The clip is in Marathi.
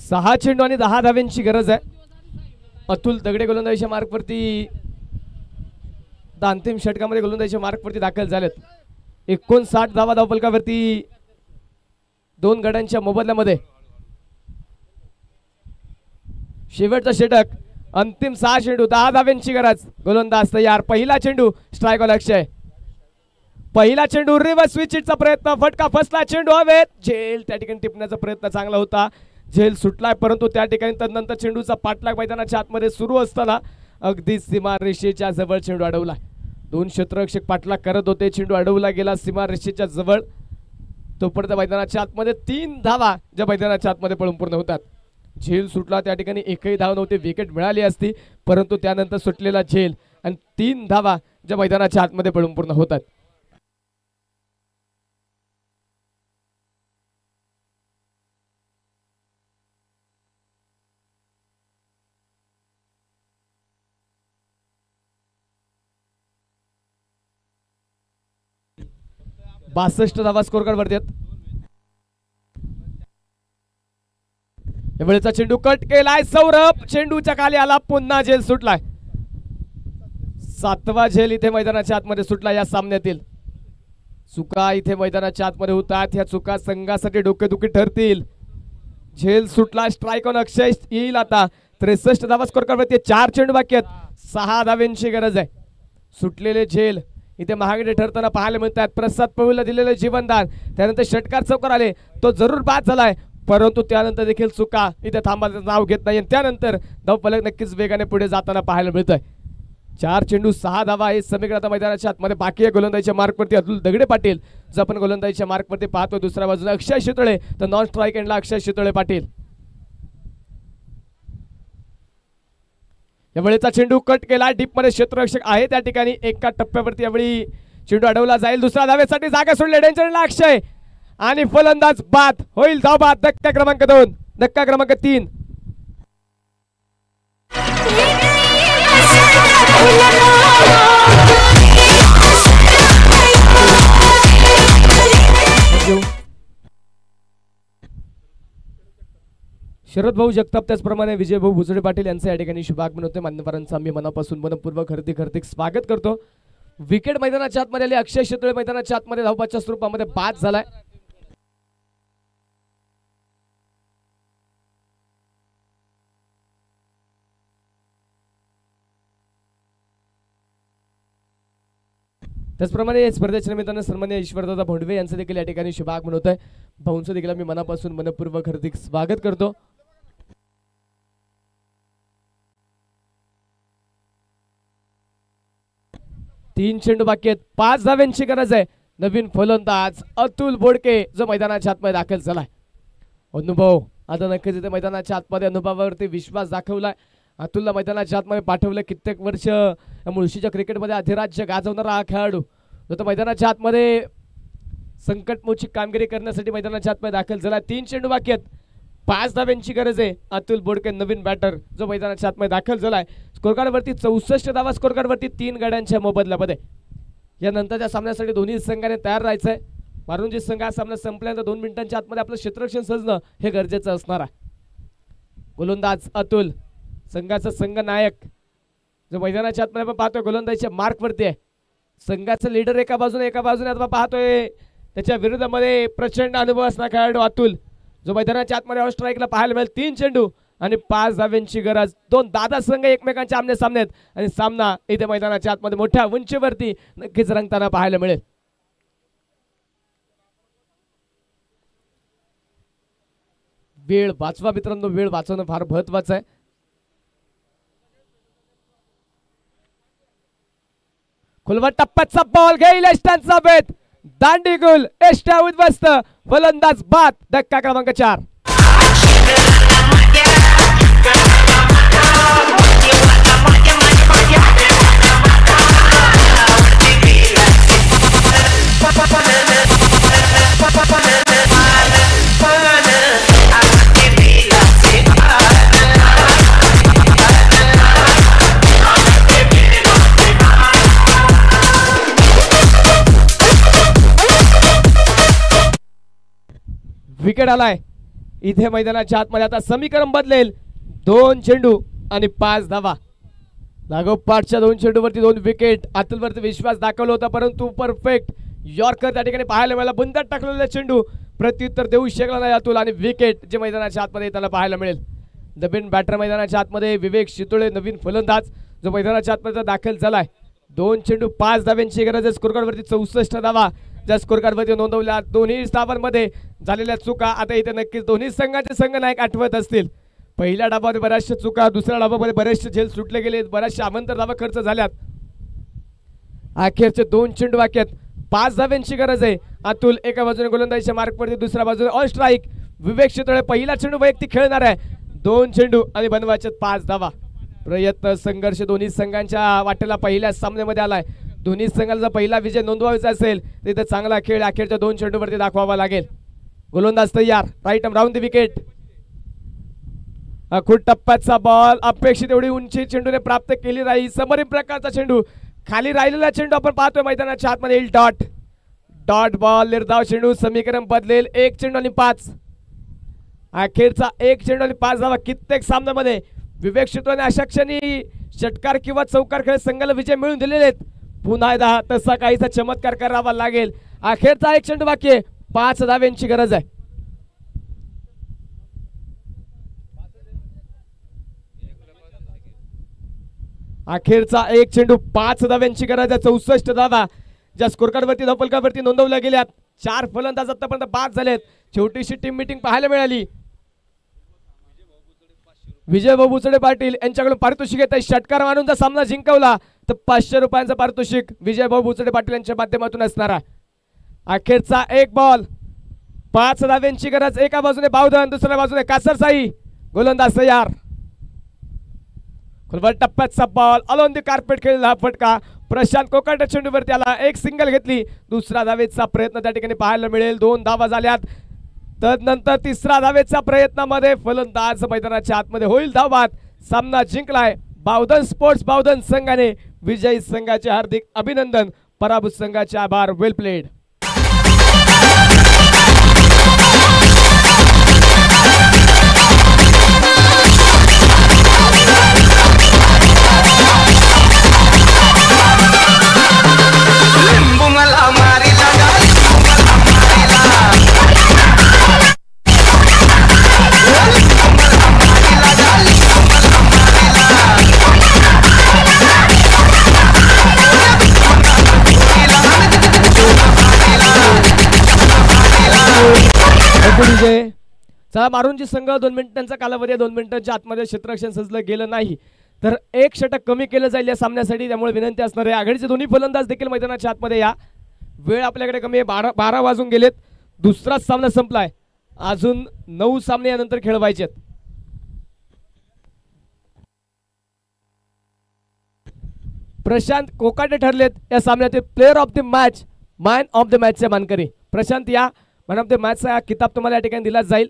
6 चेंडू आणि 10 धाव्यांची गरज आहे. अतुल दगडे गोलंदाजीच्या मार्कवरती अंतिम षटकामध्ये गोलंदाजीच्या मार्कवरती दाखल झालेत. 59 धावा धावफलकावरती 2 गड्यांच्या मोबदल्यामध्ये. शेवटचा षटक अंतिम 6 चेंडू 10 धाव्यांची गरज. गोलंदाज तयार. पहिला चेंडू स्ट्राईक लक्ष आहे. पहिला चेंडू रिव्हर्स स्विचचा प्रयत्न. फटका फसला. चेंडू हवेत. झेल त्या ठिकाणी टिपण्याचा प्रयत्न चांगला होता. झेल सुटलाय परंतु त्या ठिकाणी तदनंतर चेंडूचा पाठलाग मैदानाच्या आतमध्ये सुरू असताना अगदी सीमा रेषेच्या जवळ चेंडू अडवला. 2 क्षेत्ररक्षक पाठलाग करत होते. चेंडू अडवला गेला सीमा रेषेच्या जवळ. तोपर्यंत मैदानाच्या आतमध्ये 3 धावा ज्या मैदानाच्या आतमध्ये पळून पूर्ण होतात. झेल सुटला. त्या ठिकाणी एकही धाव नव्हती. विकेट मिळाली असती परंतु त्यानंतर सुटलेला झेल आणि 3 धावा ज्या मैदानाच्या आतमध्ये पळून पूर्ण होतात. बासष्ट धावा स्कोर कार्ड वरती आहेत. वेळेचा चेंडू कट केलाय. सौरभ चेंडूच्या खाली आला. पुन्हा झेल सुटलाय. 7वा झेल इथे मैदानाच्या आतमध्ये सुटला या सामन्यातील. चुका इथे मैदानाच्या आतमध्ये होतात. ह्या चुका संघासाठी डोकेदुखी ठरतील. झेल सुटला. स्ट्राईक ऑन अक्षय येईल आता. 63 धावा स्कोर कार्ड वरती. 4 चेंडू बाकी आहेत. 6 धाव्यांची गरज आहे. सुटलेले झेल इथे महागडे ठरताना पाहायला मिळतात. प्रसाद पवूलला दिलेले जीवनदान. त्यानंतर षटकार चौकार आले. तो जरूर बाद झालाय परंतु त्यानंतर देखील चुका इथे थांबायचं नाव घेत नाही. त्यानंतर धावफलक नक्कीच वेगाने पुढे जाताना पाहायला मिळतंय. 4 चेंडू 6 धावा हे समीकरण आता मैदानाच्या आतमध्ये बाकी आहे. गोलंदाजीच्या मार्कवरती अतुल दगडे पाटील जो आपण गोलंदाजीच्या मार्कवरती पाहतो. दुसऱ्या बाजूला अक्षय शितोळे तर नॉन स्ट्राईक एंडला अक्षय शितोळे पाटील. या वेळेचा चेंडू कट केला. डीप मध्ये क्षेत्ररक्षक आहे त्या ठिकाणी. एका टप्प्यावरती यावेळी चेंडू अडवला जाईल. दुसऱ्या धावेसाठी जागा सोडली. डेंजरला अक्षय आणि फलंदाज बाद होईल. धाव बाद. धक्का क्रमांक 2. धक्का क्रमांक 3. शरद भाऊ जगताप त्याचप्रमाणे विजय भाऊ भुजडे पाटील यांचे या ठिकाणी शुभागमन होते. मान्यवरांचं आम्ही मनापासून मनपूर्वक हार्दिक स्वागत करतो. विकेट मैदानाच्या आतमध्ये आली. अक्षय शितोळे मैदानाच्या आतमध्ये धावपाच्या स्वरूपामध्ये बाद झालाय. त्याचप्रमाणे स्पर्धेच्या निमित्तानं सन्माननीय ईश्वरदादा भोंडवे यांचं देखील या ठिकाणी शुभागमन होत आहे. भाऊंचं देखील आम्ही मनापासून मनपूर्वक हार्दिक स्वागत करतो. तीन चेंडू बाकी आहेत. 5 धाव्यांची गरज आहे. नवीन फलंदाज अतुल बोडके जो मैदानाच्या आतमध्ये दाखल झालाय. अनुभव आता नक्कीच इथे मैदानाच्या आतमध्ये अनुभवावरती विश्वास दाखवलाय. अतुलला मैदानाच्या आतमध्ये पाठवलं. कित्येक वर्ष मुळशीच्या क्रिकेटमध्ये अधिराज्य गाजवणारा हा खेळाडू जो तो मैदानाच्या आतमध्ये संकटमोचक कामगिरी करण्यासाठी मैदानाच्या आतमध्ये दाखल झाला. 3 चेंडू बाकी आहेत. 5 धाव्यांची गरज आहे. अतुल बोडके नवीन बॅटर जो मैदानाच्या आतमध्ये दाखल झालाय. स्कोर कार्ड वरती 64 धावा. स्कोर कार्ड वरती 3 गड्यांच्या मोबदल्यामध्ये. यानंतरच्या सामन्यासाठी दोन्ही संघाने तयार राहायचंय. मारुंजी संघ हा सामना संपल्यानंतर 2 मिनिटांच्या आतमध्ये आपलं क्षेत्ररक्षण सजणं हे गरजेचं असणार आहे. गोलंदाज अतुल संघाचा संघ नायक जो मैदानाच्या आतमध्ये आपण पाहतोय गोलंदाजीच्या मार्कवरती आहे. संघाचा लीडर एका बाजूने आता पाहतोय. त्याच्या विरोधामध्ये प्रचंड अनुभव असणारा खेळाडू अतुल जो मैदानाच्या आतमध्ये ऑन स्ट्राईकला पाहायला मिळेल. 3 चेंडू आणि 5 धाव्यांची गरज. 2 दादा संघ एकमेकांच्या आमने सामने आहेत आणि सामना इथे मैदानाच्या आतमध्ये मोठ्या उंचीवरती नक्कीच रंगताना पाहायला मिळेल. वेळ वाचवा मित्रांनो. वेळ वाचवणं फार महत्वाचं आहे. खुलवा टप्प्याचा बॉल घेईल. एस्टांचा बेत दांडी गुल. एस्टा उद्ध्वस्त. फलंदाज बाद. धक्का क्रमांक 4. विकेट आलाय. इथे मैदानाच्या आतमध्ये आता समीकरण बदलेल. 2 चेंडू आणि 5 धावा. लागोपाठच्या 2 चेंडूवरती 2 विकेट. अतुलवरती विश्वास दाखवला होता परंतु परफेक्ट यॉर्कर त्या ठिकाणी पाहायला मिळाला. बंदात टाकलेला चेंडू प्रत्युत्तर देऊ शकला नाही अतुल आणि विकेट जे मैदानाच्या आतमध्ये त्याला पाहायला मिळेल. नवीन बॅटर मैदानाच्या आतमध्ये विवेक शितोळे नवीन फलंदाज जो मैदानाच्या आतमध्ये दाखल झालाय. 2 चेंडू 5 धाव्यांची गरज आहे. स्कोर कार्डवरती 64 धावा ज्या स्कोर कार्डवरती नोंदवल्या. दोन्ही धावांमध्ये झालेल्या चुका आता इथे नक्कीच दोन्ही संघाचे संघनायक आठवत असतील. पहिल्या डावामध्ये बऱ्याचशा चुका, दुसऱ्या डावामध्ये बरेचसे झेल सुटले गेले, बऱ्याचशा अवंतर धावा खर्च झाल्यात. अखेरचे 2 चेंडू बाकी आहेत. 5 धाव्यांची गरज आहे. अतुल एका बाजूने गोलंदाजीच्या मार्कवरती, दुसऱ्या बाजूने ऑन स्ट्राईक. विवेक शितोळे पहिला चेंडू वैयक्तिक खेळणार आहे. 2 चेंडू आणि बनवायचे 5 धावा. प्रयत्न संघर्ष दोन्ही संघांच्या वाटेला पहिल्या सामन्यामध्ये आलाय. दोन्ही संघांचा पहिला विजय नोंदवायचा असेल तिथे चांगला खेळ अखेरच्या 2 चेंडूवरती दाखवावा लागेल. गोलंदाज तयार. Right arm round the wicket. अखूट टप्प्याचा बॉल अपेक्षित एवढी उंची चेंडूने प्राप्त केली नाही. समोरील प्रकारचा चेंडू खाली राहिलेला चेंडू आपण पाहतोय मैदानाच्या आतमध्ये येईल. डॉट डॉट बॉल निर्धाव चेंडू. समीकरण बदलेल. 1 चेंडू आणि 5. अखेरचा 1 चेंडू आणि 5 धावा. कित्येक सामन्यामध्ये विवेक शितोळे अशा क्षणी षटकार किंवा चौकार खेळ संघाला विजय मिळून दिलेले आहेत. पुन्हा एकदा तसा काहीसा चमत्कार करावा लागेल. अखेरचा 1 चेंडू बाकी आहे. 5 धाव्यांची गरज आहे. अखेरचा 1 चेंडू 5 धाव्यांची गरज आहे. 64 धावा ज्या स्कोर कार्डवरती धपलकावरती नोंदवल्या गेल्यात. 4 फलंदाज आतापर्यंत बाद झालेत. छोटीशी टीम मीटिंग पाहायला मिळाली. विजय भाऊ बुचडे पाटील यांच्याकडून पारितोषिक येत आहे. षटकार मारून जर सामना जिंकवला तर 500 रुपयांचं पारितोषिक विजय भाऊ बुचडे पाटील यांच्या माध्यमातून असणार आहे. अखेरचा 1 बॉल 5 धाव्यांची गरज. एका बाजूने बावधन, दुसऱ्या बाजूने कासरसाई. गोलंदाज तयार. खुलवट टप्प्याचा बॉल अलॉन द कार्पेट खेळला. फटका प्रशांत कोकाटे चेंडूवरती आला. 1 सिंगल घेतली. दुसरा धावेचा प्रयत्न त्या ठिकाणी पाहायला मिळेल. 2 धावा झाल्यात. तदनंतर तिसरा धावेच्या प्रयत्नामध्ये फलंदाज मैदानाच्या आतमध्ये होईल धावबाद. सामना जिंकलाय बावधन स्पोर्ट्स बावधन संघाने. विजयी संघाचे हार्दिक अभिनंदन. पराभूत संघाचे आभार. वेल प्लेड. चला मारूनजी संघ 2 मिनिटांचा कालावधी. 2 मिनिटांच्या आतमध्ये क्षेत्ररक्षण सजलं गेलं नाही तर 1 षटक कमी केलं जाईल या सामन्यासाठी. त्यामुळे विनंती असणार आहे आघाडीचे दोन्ही फलंदाज देखील मैदानाच्या आतमध्ये या. वेळ आपल्याकडे कमी आहे. 12 वाजून गेलेत. दुसराच सामना संपलाय. अजून 9 सामने यानंतर खेळवायचे आहेत. प्रशांत कोकाटे ठरलेत या सामन्यातील player of the match, man of the मॅचचे मानकरी. प्रशांत या मॅन ऑफ द मॅचचा किताब तुम्हाला या ठिकाणी दिला जाईल.